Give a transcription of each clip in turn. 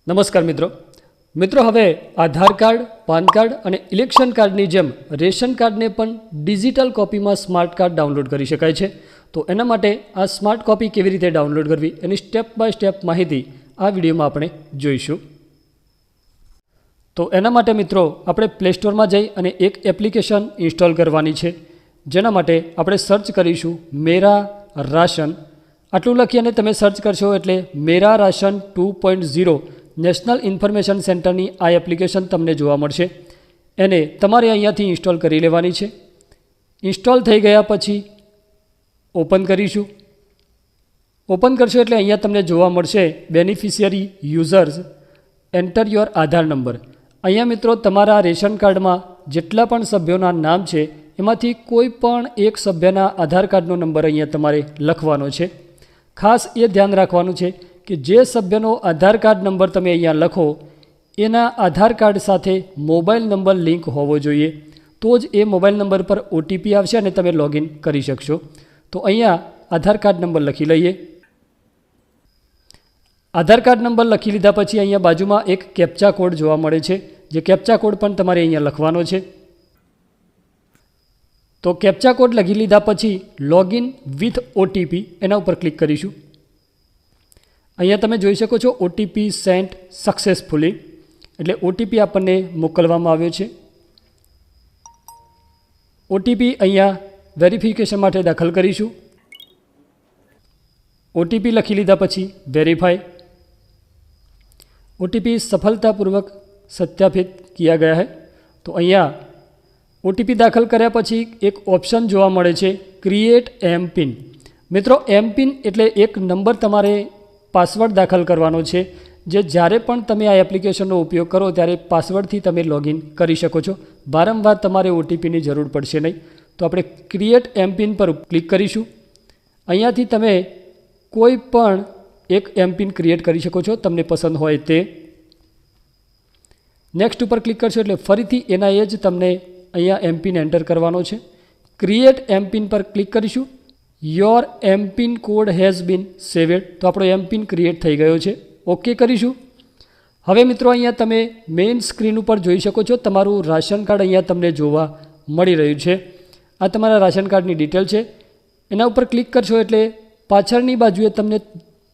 નમસ્કાર મિત્રો હવે આધાર કાર્ડ, પાન કાર્ડ અને ઇલેક્શન કાર્ડની જેમ રેશન કાર્ડને પણ ડિજિટલ કોપીમાં સ્માર્ટ કાર્ડ ડાઉનલોડ કરી શકાય છે। તો એના માટે આ સ્માર્ટ કોપી કેવી રીતે ડાઉનલોડ કરવી એની સ્ટેપ બાય સ્ટેપ માહિતી આ વિડીયોમાં આપણે જોઈશું। તો એના માટે મિત્રો આપણે પ્લે સ્ટોરમાં જઈ અને એક એપ્લિકેશન ઇન્સ્ટોલ કરવાની છે, જેના માટે આપણે સર્ચ કરીશું મેરા રાશન। આટલું લખી અને તમે સર્ચ કરશો એટલે મેરા રાશન 2.0 નેશનલ ઇન્ફોર્મેશન સેન્ટરની આ એપ્લિકેશન તમને જોવા મળશે। એને તમારે અહીંયાથી ઇન્સ્ટોલ કરી લેવાની છે। ઇન્સ્ટોલ થઈ ગયા પછી ઓપન કરીશું। ઓપન કરશો એટલે અહીંયા તમને જોવા મળશે beneficiary users enter your Aadhaar number. અહીંયા મિત્રો તમારા રેશન કાર્ડમાં જેટલા પણ સભ્યોના નામ છે એમાંથી કોઈ પણ એક સભ્યના આધાર કાર્ડનો નંબર અહીંયા તમારે લખવાનો છે। ખાસ એ ધ્યાન રાખવાનું છે કે જે સભ્યનો આધાર કાર્ડ નંબર તમે અહીંયા લખો એના આધાર કાર્ડ સાથે મોબાઈલ નંબર લિંક હોવો જોઈએ, તો જ એ મોબાઈલ નંબર પર ઓટીપી આવશે અને તમે લોગિન કરી શકશો। તો અહીંયા આધાર કાર્ડ નંબર લખી લઈએ। આધાર કાર્ડ નંબર લખી લીધા પછી અહીંયા બાજુમાં એક કેપ્ચા કોડ જોવા મળે છે, જે કેપ્ચા કોડ પણ તમારે અહીંયા લખવાનો છે। તો કેપ્ચા કોડ લખી લીધા પછી લોગિન વિથ ઓટીપી એના ઉપર ક્લિક કરીશું। અહીંયા તમે જોઈ શકો છો ઓટીપી સેન્ટ સક્સેસફુલી, એટલે ઓટીપી આપણને મોકલવામાં આવ્યો છે। ઓટીપી અહીંયા વેરિફિકેશન માટે દાખલ કરીશું। ઓટીપી લખી લીધા પછી વેરીફાઈ। ओटीपी सफलतापूर्वक सत्यापित किया गया है। तो अहींया ओटीपी दाखल कर्या पछी एक ऑप्शन जोवा मळे छे क्रिएट एम पिन। मित्रों एम पिन एटले एक नंबर तमारे पासवर्ड दाखल करवानो छे, जे ज्यारे पण तमे आ एप्लिकेशननो उपयोग करो त्यारे पासवर्डथी तमे लॉगिन करी शको छो। वारंवार तमारे ओटीपीनी जरूर पड़शे नहीं। तो आपणे क्रिएट एम पिन पर क्लिक करीशुं। अहींयाथी तमे कोई पण एक एम पिन क्रिएट करी शको छो, तमने पसंद होय ते। नेक्स्ट पर क्लिक करशो एटले फरीथी एना ए ज तमने अहींया एम पिन एंटर करवानो छे। क्रिएट एम पिन पर क्लिक करीशुं। Your M PIN code has been saved. तो आपणो एम पिन क्रिएट थई गयो छे। ओके करीशुं। हवे मित्रों अहींया तमे मेन स्क्रीन पर जोई शको छो तमारुं राशन कार्ड अहींया तमने जोवा मळी रह्युं छे। आ तमारा राशन कार्डनी डिटेल छे। एना उपर क्लिक करशो एटले पाछळनी बाजुए तमने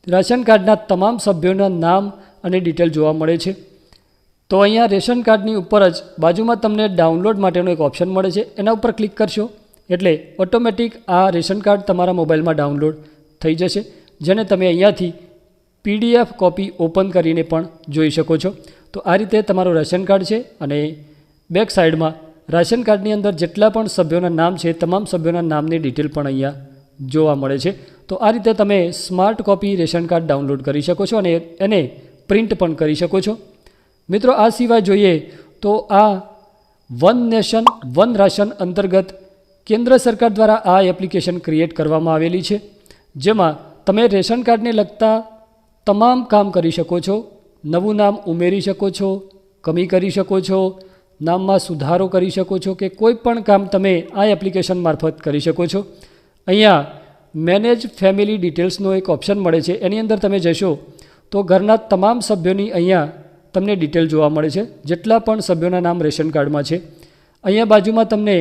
राशन कार्डना तमाम सभ्योना नाम अने डिटेल जोवा मळे छे। तो अहींया रेशन कार्डनी उपर ज बाजुमां तमने डाउनलॉड माटेनो एक ऑप्शन मळे छे, एना उपर क्लिक करशो एटले ऑटोमेटिक आ रेशन कार्ड तमारा मोबाइलमां डाउनलॉड थई जशे, जेने तमे अहींयाथी पीडीएफ कॉपी ओपन करीने पण जोई शको छो। तो आ रीते तमारुं रेशन कार्ड छे अने बेक साइडमां राशन कार्डनी अंदर जेटला पण सभ्योना नाम छे तमाम सभ्योना नामनी डिटेल पण अहींया जोवा मळे छे। तो आ रीते तमे smart copy ration card download करी शको छो अने एने प्रिंट पण करी शको छो। मित्रों आ सिवाय जोईए तो आ वन नेशन वन राशन अंतर्गत केंद्र सरकार द्वारा आ एप्लिकेशन क्रिएट करवामां आवेली छे, जेमां तमे रेशन कार्ड ने लगता तमाम काम करी शको छो। नवुं नाम उमेरी शको छो, कमी करी शको छो, नाममां सुधारो करी शको छो के कोई पण काम तमे आ एप्लिकेशन मार्फत करी शको छो। अहींया मैनेज फैमिली डिटेल्सनो एक ऑप्शन मळे छे, एनी अंदर तमे जशो तो घरना तमाम सभ्योनी अहींया तमने डिटेल जोवा मळे छे, जेटला पण सभ्योना नाम रेशन कार्डमां छे। अहींया बाजुमां तमने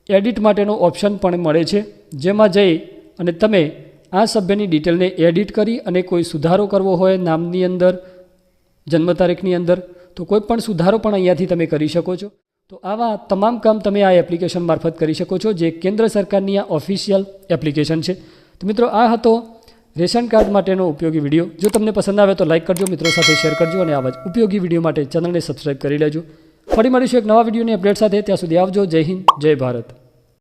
एडिट माटेनो ऑप्शन पण मळे छे, जेमां जई अने तमे आ सभ्यनी डिटेलने एडिट करी अने कोई सुधारो करवो होय नामनी अंदर, जन्म तारीखनी अंदर, तो कोई पण सुधारो पण अहींयाथी तमे करी शको छो। तो आवा तमाम काम तमे आ एप्लिकेशन मार्फत करी शको छो, जे केंद्र सरकारनी आ ऑफिशियल एप्लिकेशन छे। तो मित्रों आ हतो रेशन कार्ड माटेनो उपयोगी विडियो। जो तमने पसंद आवे तो लाइक करजो, मित्रों साथे शेर करजो अने आवा ज उपयोगी विडियो माटे चेनलने सब्सक्राइब करी लेजो। फरी मळीशुं एक नवा विडियोनी अपडेट साथे। त्यां सुधी आवजो। जय हिंद, जय भारत।